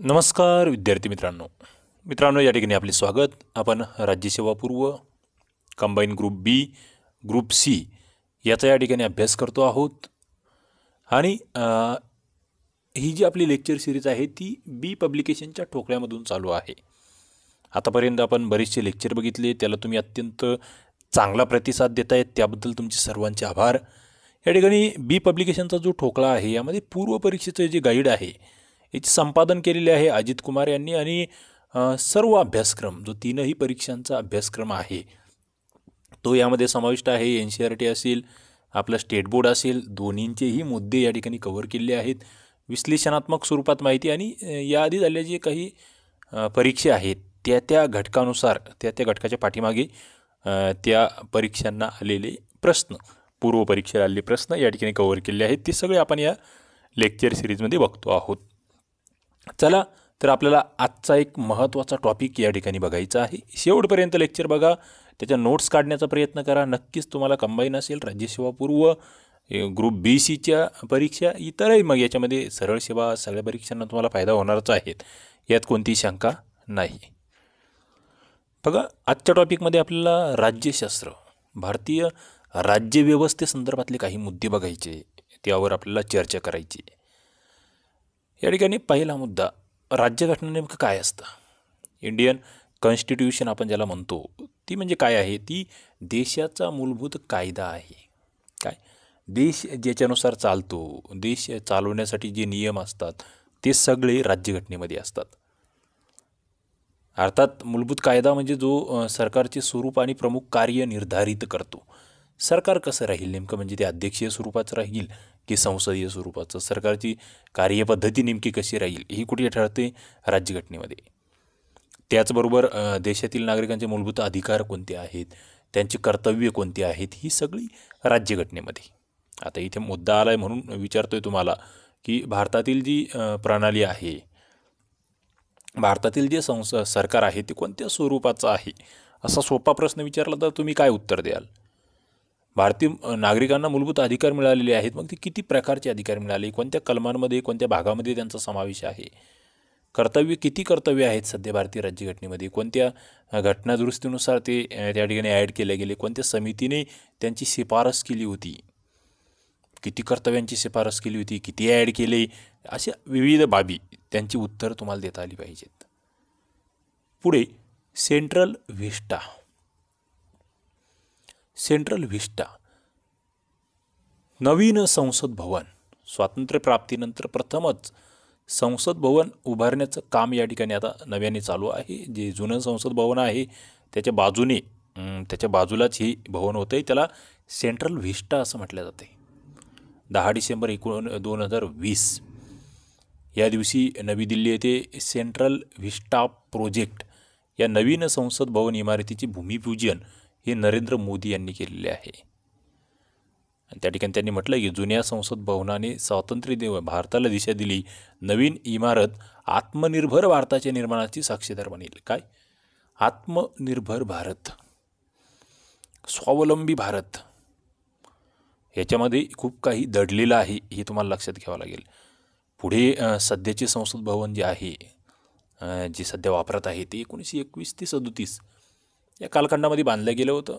नमस्कार विद्यार्थी मित्रांनो या ठिकाणी आपले स्वागत। आपण राज्यसेवा पूर्व कंबाईन ग्रुप बी ग्रुप सी याचा या ठिकाणी अभ्यास करतो आहोत आणि ही जी आपली लेक्चर सिरीज आहे ती बी पब्लिकेशनच्या ठोकळ्यामधून चालू आहे। आतापर्यंत आपण बरेचसे लेक्चर बघितले, त्याला तुम्ही अत्यंत चांगला प्रतिसाद देतायत, त्याबद्दल तुमचे सर्वांचे आभार। या ठिकाणी बी पब्लिकेशनचा जो ठोकळा आहे यामध्ये पूर्व परीक्षेचे जे गाईड आहे याचे संपादन केलेले आहे अजित कुमार यांनी आणि सर्व अभ्यासक्रम जो तीनही परीक्षांचा अभ्यासक्रम आहे तो यामध्ये समाविष्ट आहे। NCERT असेल, आपला स्टेट बोर्ड असेल, दोन्हींचेही मुद्दे या ठिकाणी कव्हर केलेले आहेत। विश्लेषणात्मक स्वरूपात माहिती आणि याआधी झालेल्या जे काही परीक्षा आहेत त्या घटकानुसार त्या घटकाच्या पाठीमागे त्या परीक्षांना आलेले प्रश्न, पूर्व परीक्षेला आलेले प्रश्न या ठिकाणी कव्हर केलेले आहेत। ते सगळे आपण या लेक्चर सिरीजमध्ये बघतो आहोत। चला तर आपल्याला आजचा एक महत्त्वाचा टॉपिक या ठिकाणी बघायचा आहे। शेवटपर्यंत लेक्चर बघा, त्याच्या नोट्स काढण्याचा प्रयत्न करा। नक्कीच तुम्हाला कंबाईन असेल, राज्यसेवा पूर्व, ग्रुप बी सीच्या परीक्षा, इतरही मग याच्यामध्ये सरळ सेवा सगळ्या परीक्षांना तुम्हाला फायदा होणारच आहे, यात कोणतीही शंका नाही। बघा, आजच्या टॉपिकमध्ये आपल्याला राज्यशास्त्र, भारतीय राज्यव्यवस्थेसंदर्भातले काही मुद्दे बघायचे, त्यावर आपल्याला चर्चा करायची। या ठिकाणी पहिला मुद्दा, राज्यघटना नेमकं काय असतं? इंडियन कॉन्स्टिट्यूशन आपण ज्याला म्हणतो ती म्हणजे काय आहे? ती देशाचा मूलभूत कायदा आहे। काय? देश ज्याच्यानुसार चालतो, देश चालवण्यासाठी जे नियम असतात ते सगळे राज्यघटनेमध्ये असतात। अर्थात मूलभूत कायदा म्हणजे जो सरकारचे स्वरूप आणि प्रमुख कार्य निर्धारित करतो। सरकार कसं राहील नेमकं, म्हणजे ते अध्यक्षीय स्वरूपाचं राहील की संसदीय स्वरूपाचं, सरकारची कार्यपद्धती नेमकी कशी राहील ही कुठे ठरते? राज्यघटनेमध्ये। त्याचबरोबर देशातील नागरिकांचे मूलभूत अधिकार कोणते आहेत, त्यांची कर्तव्य कोणती आहेत, ही सगळी राज्यघटनेमध्ये। आता इथे मुद्दा आलाय म्हणून विचारतोय तुम्हाला की भारतातील जी प्रणाली आहे, भारतातील जे सरकार आहे ते कोणत्या स्वरूपाचं आहे, असा सोपा प्रश्न विचारला तर तुम्ही काय उत्तर द्याल? भारतीय नागरिकांना मूलभूत अधिकार मिळालेले आहेत, मग ते किती प्रकारचे अधिकार मिळाले, कोणत्या कलमांमध्ये, कोणत्या भागामध्ये त्यांचा समावेश आहे, कर्तव्य किती कर्तव्य आहेत सध्या भारतीय राज्यघटनेमध्ये, कोणत्या घटनादुरुस्तीनुसार ते त्या ठिकाणी ॲड केले गेले, कोणत्या समितीने त्यांची शिफारस केली होती, किती कर्तव्यांची शिफारस केली होती, किती ॲड केले, अशा विविध बाबी त्यांची उत्तर तुम्हाला देता आली पाहिजेत। पुढे सेंट्रल व्हिस्टा। सेंट्रल व्हिस्टा नवीन संसद भवन, स्वातंत्र्यप्राप्तीनंतर प्रथमच संसद भवन उभारण्याचं काम या ठिकाणी आता नव्याने चालू आहे। जे जुनं संसद भवन आहे त्याच्या बाजूने, त्याच्या बाजूलाच हे भवन होतं आहे, त्याला सेंट्रल व्हिस्टा असं म्हटलं जाते। 10 डिसेंबर 2020 या दिवशी नवी दिल्ली येथे सेंट्रल व्हिस्टा प्रोजेक्ट या नवीन संसद भवन इमारतीचे भूमिपूजन हे नरेंद्र मोदी यांनी केलेले आहे। आणि त्या ठिकाणी त्यांनी म्हटलं की जुन्या संसद भवनाने स्वातंत्र्य भारताला दिशा दिली, नवीन इमारत आत्मनिर्भर भारताच्या निर्माणाची साक्षीदार बनेल। काय? आत्मनिर्भर भारत, स्वावलंबी भारत, ह्याच्यामध्ये खूप काही दडलेलं आहे, हे तुम्हाला लक्षात घ्यावं लागेल। पुढे सध्याचे संसद भवन जे आहे, जे सध्या वापरात आहे, ते 1921 ते 37 या कालखंडामध्ये बांधलं गेलं होतं।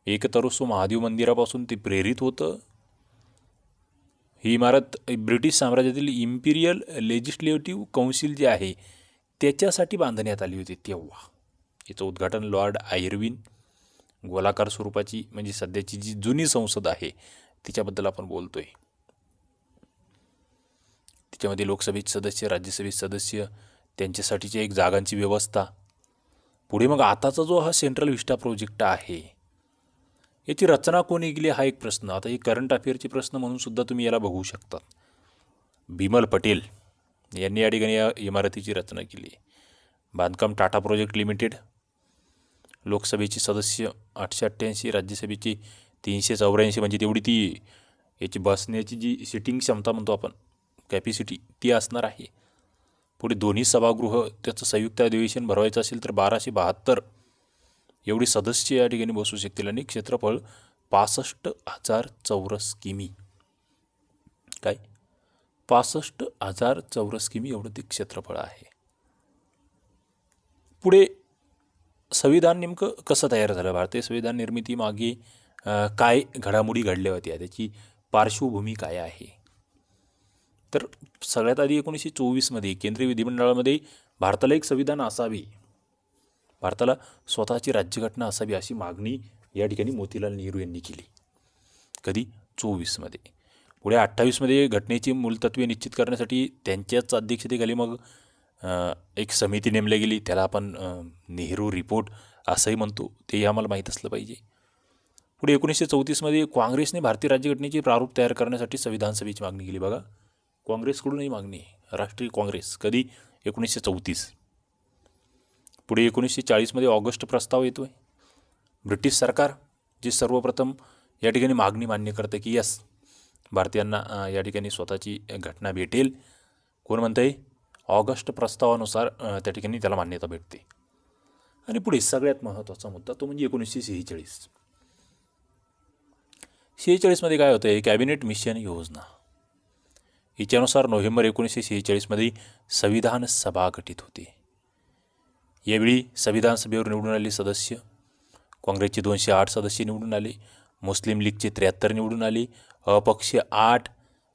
एकतरसो महादेव मंदिरापासून ते प्रेरित होतं। ही इमारत ब्रिटिश साम्राज्यातील इम्पिरियल लेजिस्लेटिव्ह काउन्सिल जे आहे त्याच्यासाठी बांधण्यात आली होती तेव्हा। याचं उद्घाटन लॉर्ड आयर्विन, गोलाकार स्वरूपाची, म्हणजे सध्याची जी जुनी संसद आहे तिच्याबद्दल आपण बोलतोय। त्याच्यामध्ये लोकसभेचे सदस्य, राज्यसभेचे सदस्य, त्यांच्यासाठीची एक जागांची व्यवस्था। पुढे मग आताचा जो हा सेंट्रल व्हिस्टा प्रोजेक्ट आहे याची रचना कोणी केली हा एक प्रश्न। आता ही करंट अफेअरचे प्रश्न म्हणून सुद्धा तुम्ही याला बघू शकता। बिमल पटेल यांनी या ठिकाणी या इमारतीची रचना केली। बांधकाम टाटा प्रोजेक्ट लिमिटेड। लोकसभेचे सदस्य 888, राज्यसभेची 384, म्हणजे तेवढी ती याची बसण्याची जी सिटिंग क्षमता म्हणतो आपण, कॅपॅसिटी, ती असणार आहे। पुढे दोन्ही सभागृह त्याचं संयुक्त अधिवेशन भरवायचं असेल तर 1272 एवढी सदस्य या ठिकाणी बसू शकतील आणि क्षेत्रफळ 65,000 चौरस किमी। काय? 65,000 चौरस किमी एवढं ते क्षेत्रफळ आहे. पुढे संविधान नेमकं कसं तयार झालं, भारतीय संविधान निर्मिती मागे काय घडामोडी घडल्या होत्या, त्याची पार्श्वभूमी काय आहे. तर सगळ्यात आधी 1924मध्ये केंद्रीय विधिमंडळामध्ये भारताला एक संविधान असावे, भारताला स्वतःची राज्यघटना असावी अशी मागणी या ठिकाणी मोतीलाल नेहरू यांनी केली. कधी? 24मध्ये. पुढे 28मध्ये घटनेची मूलतत्वे निश्चित करण्यासाठी त्यांच्याच अध्यक्षतेखाली मग एक समिती नेमली गेली, त्याला आपण नेहरू रिपोर्ट असंही म्हणतो, तेही आम्हाला माहीत असलं पाहिजे. पुढे 1934मध्ये काँग्रेसने भारतीय राज्यघटनेचे प्रारूप तयार करण्यासाठी संविधान सभेची मागणी केली. बघा, काँग्रेसकडूनही मागणी, राष्ट्रीय काँग्रेस. कधी? 1934. पुढे 1940मध्ये ऑगस्ट प्रस्ताव येतोय. ब्रिटिश सरकार जे सर्वप्रथम या ठिकाणी मागणी मान्य करतं की यस, भारतीयांना या ठिकाणी स्वतःची घटना भेटेल. कोण म्हणतंय? ऑगस्ट प्रस्तावानुसार त्या ठिकाणी त्याला मान्यता भेटते. आणि पुढे सगळ्यात महत्त्वाचा मुद्दा तो म्हणजे 1946. 46मध्ये काय होतं आहे? कॅबिनेट मिशन योजना. हिच्यानुसार नोव्हेंबर 1946मध्ये संविधान सभा गठीत होते. यावेळी संविधान सभेवर निवडून आलेले सदस्य, काँग्रेसचे 208 सदस्य निवडून आले, मुस्लिम लीगचे 73 निवडून आले, अपक्ष 8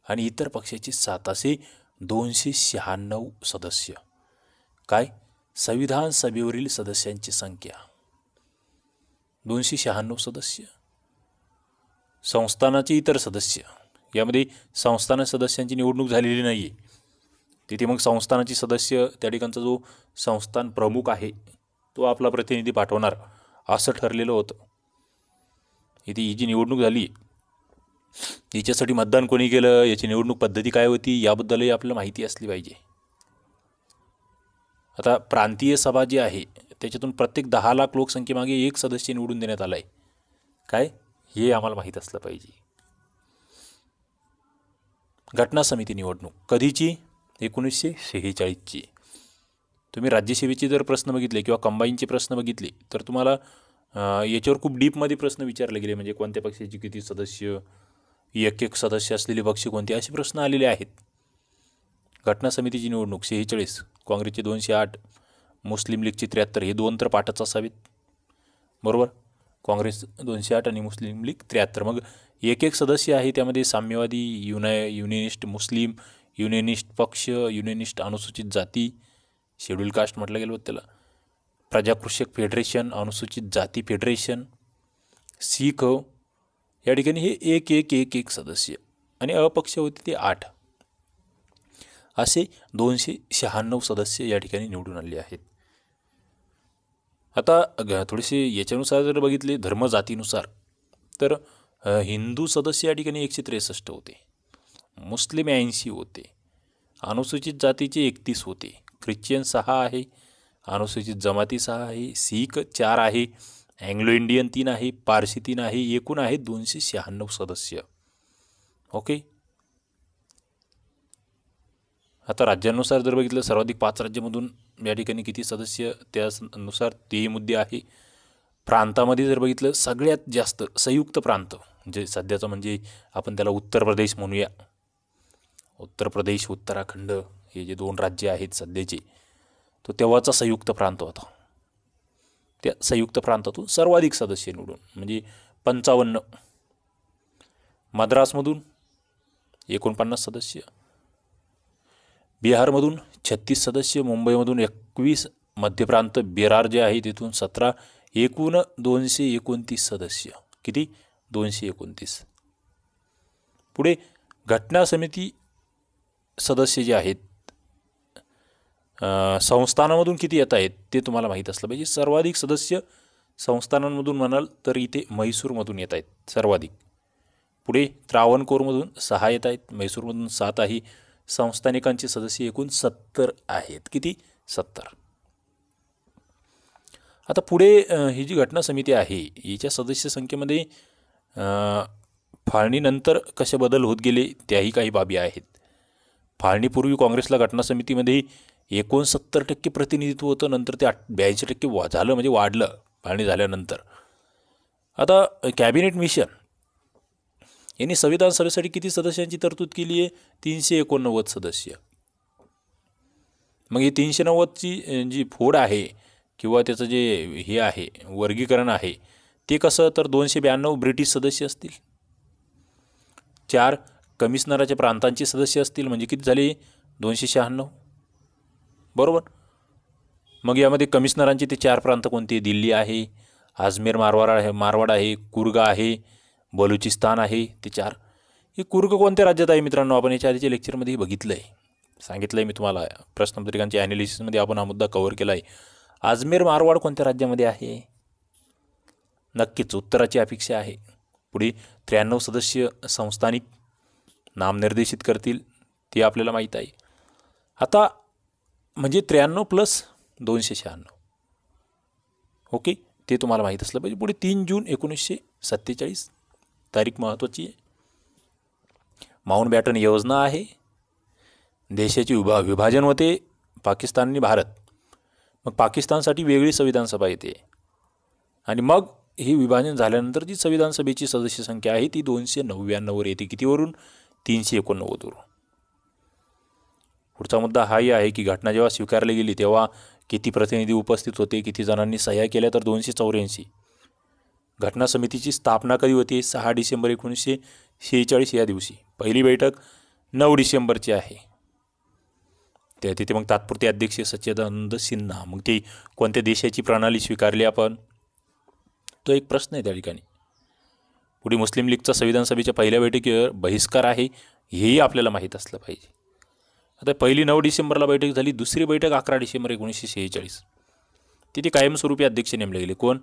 आणि इतर पक्षाचे 7 असे 296 सदस्य. काय? संविधान सभेवरील सदस्यांची संख्या 296 सदस्य. संस्थानाचे इतर सदस्य, यामध्ये संस्थान सदस्यांची निवडणूक झालेली नाही आहे. तिथे मग संस्थानाचे सदस्य, त्या ठिकाणचा जो संस्थान प्रमुख आहे तो आपला प्रतिनिधी पाठवणार असं ठरलेलं होतं. इथे ही जी निवडणूक झाली याच्यासाठी मतदान कोणी केलं, याची निवडणूक पद्धती काय होती, याबद्दलही आपल्याला माहिती असली पाहिजे. आता प्रांतीय सभा जी आहे त्याच्यातून प्रत्येक 10 लाख लोकसंख्येमागे एक सदस्य निवडून देण्यात आला आहे. काय? हे आम्हाला माहीत असलं पाहिजे. घटना समिती निवडणूक कधीची? 1946ची. तुम्ही राज्यसेवेचे जर प्रश्न बघितले किंवा कंबाईनचे प्रश्न बघितले तर तुम्हाला याच्यावर खूप डीपमध्ये प्रश्न विचारले गेले, म्हणजे कोणत्या पक्षाचे किती सदस्य, एक सदस्य असलेले पक्ष कोणते, असे प्रश्न आलेले आहेत. घटना समितीची निवडणूक 46, काँग्रेसचे 208, मुस्लिम लीगचे 73, हे 2 तर पाठच असावेत, बरोबर. काँग्रेस 208 आणि मुस्लिम लीग 73. मग एक सदस्य आहे, त्यामध्ये साम्यवादी, युनियनिस्ट मुस्लिम, युनियनिस्ट पक्ष, युनियनिस्ट अनुसूचित जाती, शेड्यूल कास्ट म्हटलं गेलं होतं त्याला, प्रजाकृषक फेडरेशन, अनुसूचित जाती फेडरेशन, सीख, या ठिकाणी हे एक सदस्य, आणि अपक्ष होते ते 8, असे 296 सदस्य या ठिकाणी निवडून आले आहेत. आता थोडेसे याच्यानुसार जर बघितले धर्मजातीनुसार तर हिंदू सदस्य या ठिकाणी 163 होते, मुस्लिम 80 होते, अनुसूचित जातीचे 31 होते, ख्रिश्चन 6 आहे, अनुसूचित जमाती 6 आहे, सीख 4 आहे, अँग्लो इंडियन 3 आहे, पारसी 3 आहे, एकूण आहेत 296 सदस्य. ओके. आता राज्यानुसार जर बघितलं सर्वाधिक 5 राज्यामधून या ठिकाणी किती सदस्य, त्यानुसार ते मुद्दे आहे. प्रांतामध्ये जर बघितलं सगळ्यात जास्त संयुक्त प्रांत जे सध्याचं म्हणजे आपण त्याला उत्तर प्रदेश म्हणूया, उत्तर प्रदेश, उत्तराखंड हे जे 2 राज्य आहेत सध्याचे, तो तेव्हाचा संयुक्त प्रांत होता. त्या संयुक्त प्रांतातून सर्वाधिक सदस्य निवडून म्हणजे 55, मद्रासमधून 49 सदस्य, बिहारमधून 36 सदस्य, मुंबईमधून 21, मध्य प्रांत बिरार जे आहे तिथून 17, एकूण 229 सदस्य. किती? 229. पुढे घटना समिती सदस्य जे आहेत संस्थानामधून किती येत आहेत ते तुम्हाला माहीत असलं पाहिजे. सर्वाधिक सदस्य संस्थानांमधून म्हणाल तर इथे म्हैसूरमधून येत आहेत सर्वाधिक. पुढे त्रावणकोरमधून 6 येत आहेत, म्हैसूरमधून 7 आहे. संस्थानिकांचे सदस्य एकूण 70 आहेत. किती? 70. आता पुढे ही जी घटना समिती आहे याच्या सदस्य संख्येमध्ये फाळणीनंतर कसे बदल होत गेले त्याही काही बाबी आहेत. फाळणीपूर्वी काँग्रेसला घटना समितीमध्ये 69% प्रतिनिधित्व होतं, नंतर ते 82% झालं, म्हणजे वाढलं फाळणी झाल्यानंतर. आता कॅबिनेट मिशन यांनी संविधान सभेसाठी किती सदस्यांची तरतूद केली आहे? 389 सदस्य. मग ही 390ची जी फोड आहे किंवा त्याचं जे हे आहे वर्गीकरण आहे ते कसं, तर 292 ब्रिटिश सदस्य असतील, 4 कमिशनराच्या प्रांतांचे सदस्य असतील, म्हणजे किती झाले? 296. बरोबर. मग यामध्ये कमिशनरांचे ते 4 प्रांत कोणते? दिल्ली आहे, अजमेर मारवाड आहे, कुर्ग आहे, बलुचिस्तान आहे, ते 4. हे कुर्ग कोणत्या राज्यात आहे मित्रांनो? आपण याच्या आधीच्या लेक्चरमध्ये बघितलं आहे, सांगितलं आहे मी तुम्हाला. प्रश्नपत्रिकांच्या ॲनालिसिसमध्ये आपण हा मुद्दा कव्हर केला आहे. अजमेर मारवाड कोणत्या राज्यामध्ये आहे? नक्कीच उत्तराची अपेक्षा आहे. पुढे 93 सदस्य संस्थानिक नामनिर्देशित करतील, ते आपल्याला माहीत आहे. आता म्हणजे 93 प्लस 296. ओके, ते तुम्हाला माहीत असलं पाहिजे. पुढे 3 जून 1947 तारीख महत्त्वाची आहे. माउंटबॅटन योजना आहे. देशाचे विभाजन होते पाकिस्तान आणि भारत. मग पाकिस्तानसाठी वेगळी संविधान सभा येते आणि मग हे विभाजन झाल्यानंतर जी संविधान सभेची सदस्य संख्या आहे ती 299वर येते. कितीवरून? 389 वरून. पुढचा मुद्दा हाही आहे की घटना जेव्हा स्वीकारली गेली तेव्हा किती प्रतिनिधी उपस्थित होते, किती जणांनी सह्या केल्या? तर 284. घटना समितीची स्थापना कधी होती? 6 डिसेंबर 1946 या दिवशी. पहिली बैठक 9 डिसेंबरची आहे. तिथे मग तात्पुरते अध्यक्ष सच्चिदानंद सिन्हा. मग ती कोणत्या देशाची प्रणाली स्वीकारली आपण? तो एक प्रश्न आहे त्या ठिकाणी. पुढे मुस्लिम लीगचा संविधान सभेच्या पहिल्या बैठकीवर बहिष्कार आहे, हेही आपल्याला माहीत असलं पाहिजे. आता पहिली 9 डिसेंबरला बैठक झाली, दुसरी बैठक 11 डिसेंबर 1946. तिथे कायमस्वरूपी अध्यक्ष नेमले गेले. कोण?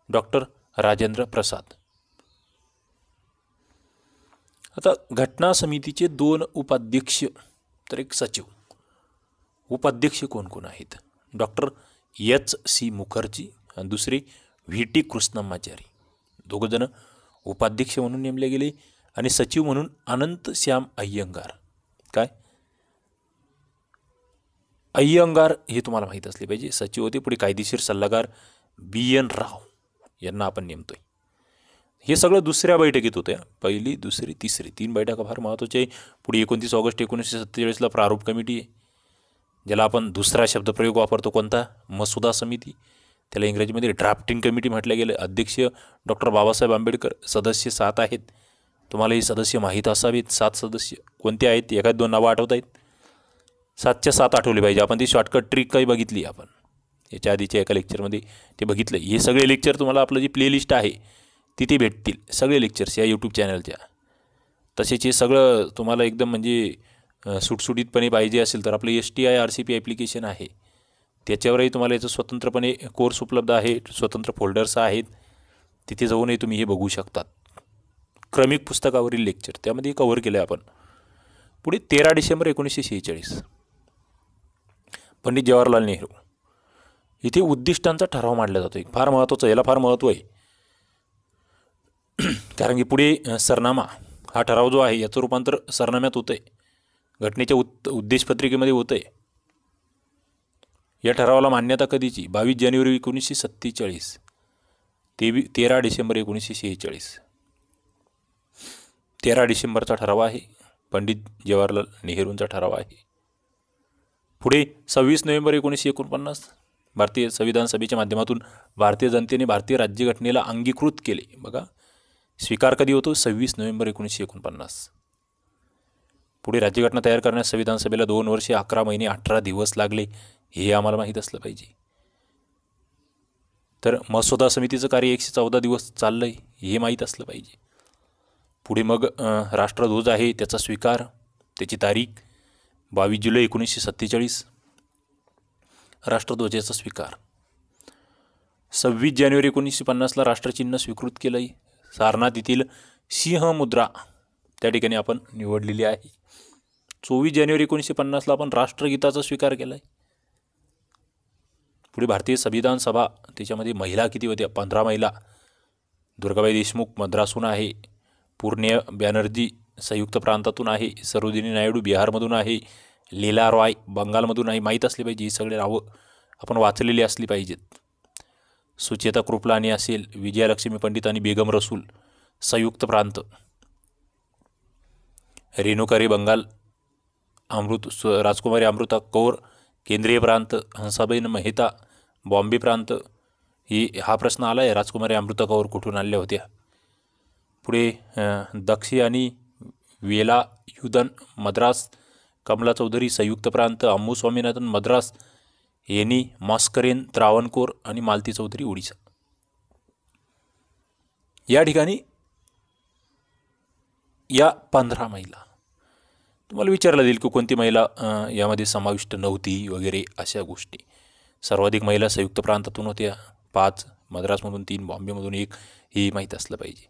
डॉक्टर राजेंद्र प्रसाद. आता घटना समितीचे 2 उपाध्यक्ष तर एक सचिव. उपाध्यक्ष कोण कोण आहेत? Doctor H.C. मुखर्जी आणि दुसरे V.T. कृष्णमाचारी. दोघंजणं उपाध्यक्ष म्हणून नेमले गेले आणि सचिव म्हणून अनंत श्याम अय्यंगार. काय? अय्यंगार हे तुम्हाला माहीत असले पाहिजे, सचिव होते. पुढे कायदेशीर सल्लागार B.N. राव यांना आपण नेमतोय. हे सगळं दुसऱ्या बैठकीत होतं. पहिली, दुसरी, तिसरी 3 बैठका फार महत्त्वाच्या आहे. पुढे 29 ऑगस्ट 1947ला प्रारूप कमिटी आहे, ज्याला आपण दुसरा शब्दप्रयोग वापरतो. कोणता? मसुदा समिती. त्याला इंग्रजीमध्ये ड्राफ्टिंग कमिटी म्हटलं गेलं. अध्यक्ष डॉक्टर बाबासाहेब आंबेडकर. सदस्य 7 आहेत. तुम्हाला हे सदस्य माहीत असावेत. 7 सदस्य कोणते आहेत? एखाद 2 नावं आठवत आहेत? 7च्या 7 आठवले पाहिजे. आपण ती शॉर्टकट ट्रिक काही बघितली आपण याच्या आधीच्या एका लेक्चरमध्ये, ते बघितलं. हे सगळे लेक्चर तुम्हाला आपलं जी प्लेलिस्ट आहे तिथे भेटतील, सगळे लेक्चर्स या यूट्यूब चॅनलच्या. तसेच हे सगळं तुम्हाला एकदम म्हणजे सुटसुटीतपणे पाहिजे असेल तर आपलं STI RCP ॲप्लिकेशन आहे, त्याच्यावरही तुम्हाला याचं स्वतंत्रपणे कोर्स उपलब्ध आहे. स्वतंत्र फोल्डर्स आहेत, तिथे जाऊनही तुम्ही हे बघू शकतात. क्रमिक पुस्तकावरील लेक्चर त्यामध्ये कव्हर केलं आहे आपण. पुढे 13 डिसेंबर 1946 पंडित जवाहरलाल नेहरू. इथे उद्दिष्टांचा ठराव मांडला जातो. एक फार महत्त्वाचं, याला फार महत्त्व आहे. कारण की पुढे सरनामा हा ठराव जो आहे याचं रूपांतर सरनाम्यात होतं आहे, घटनेच्या उद्देशपत्रिकेमध्ये होतं आहे. या ठरावाला मान्यता कधीची? 22 जानेवारी 1947 ते 13 डिसेंबर 1946. 13 डिसेंबरचा ठराव आहे, पंडित जवाहरलाल नेहरूंचा ठराव आहे. पुढे 26 नोव्हेंबर 1949 भारतीय संविधान सभेच्या माध्यमातून भारतीय जनतेने भारतीय राज्यघटनेला अंगीकृत केले. बघा, स्वीकार कधी होतो? 26 नोव्हेंबर 1949. पुढे राज्यघटना तयार करण्यास संविधान सभेला 2 वर्षे 11 महिने 18 दिवस लागले, हे आम्हाला माहीत असलं पाहिजे. तर मसुदा समितीचं कार्य 114 दिवस चाललं आहे, हे माहीत असलं पाहिजे. पुढे मग राष्ट्रध्वज आहे, त्याचा स्वीकार, त्याची तारीख 22 जुलै 1947. राष्ट्रध्वजाचा स्वीकार 26 जानेवारी 1950ला राष्ट्रचिन्ह स्वीकृत केलं आहे. सारनाथ येथील सिंह मुद्रा त्या ठिकाणी आपण निवडलेली आहे. 24 जानेवारी 1950ला आपण राष्ट्रगीताचा स्वीकार केला आहे. पुढे भारतीय संविधान सभा, त्याच्यामध्ये महिला किती होत्या? 15 महिला. दुर्गाबाई देशमुख मद्रासहून आहे, पूर्ण्या बॅनर्जी संयुक्त प्रांतातून आहे, सरोजिनी नायडू बिहारमधून आहे, लीला रॉय बंगालमधून आहे. माहीत असली पाहिजे, ही सगळे नावं आपण वाचलेली असली पाहिजेत. सुचेता कृपलानी असेल, विजयालक्ष्मी पंडित आणि बेगम रसूल संयुक्त प्रांत. रेणुकारी बंगाल, राजकुमारी अमृता कौर केंद्रीय प्रांत, हंसाबेन मेहता बॉम्बे प्रांत. हा प्रश्न आला आहे, राजकुमारी अमृता कौर कुठून आल्या होत्या. पुढे दक्षी आणि वेलायुधन मद्रास, कमला चौधरी संयुक्त प्रांत, अम्मू स्वामीनाथन मद्रास, एनी मॉस्करेन त्रावणकोर आणि मालती चौधरी ओडिशा. या ठिकाणी या 15 महिला तुम्हाला विचारलं जाईल की कोणती महिला यामध्ये समाविष्ट नव्हती वगैरे अशा गोष्टी. सर्वाधिक महिला संयुक्त प्रांतातून होत्या 5, मद्रासमधून 3, बॉम्बेमधून 1, हे माहीत असलं पाहिजे.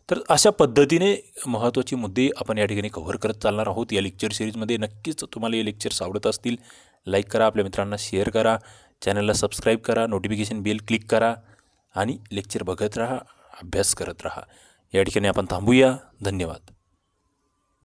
तर अशा पद्धतीने महत्त्वाचे मुद्दे आपण या ठिकाणी कव्हर करत चालणार आहोत या लेक्चर सिरीजमध्ये. नक्कीच तुम्हाला हे लेक्चर्स आवडत असतील. लाईक करा, आपल्या मित्रांना शेअर करा, चॅनलला सबस्क्राईब करा, नोटिफिकेशन बेल क्लिक करा आणि लेक्चर बघत राहा, अभ्यास करत राहा. या ठिकाणी आपण थांबूया. धन्यवाद.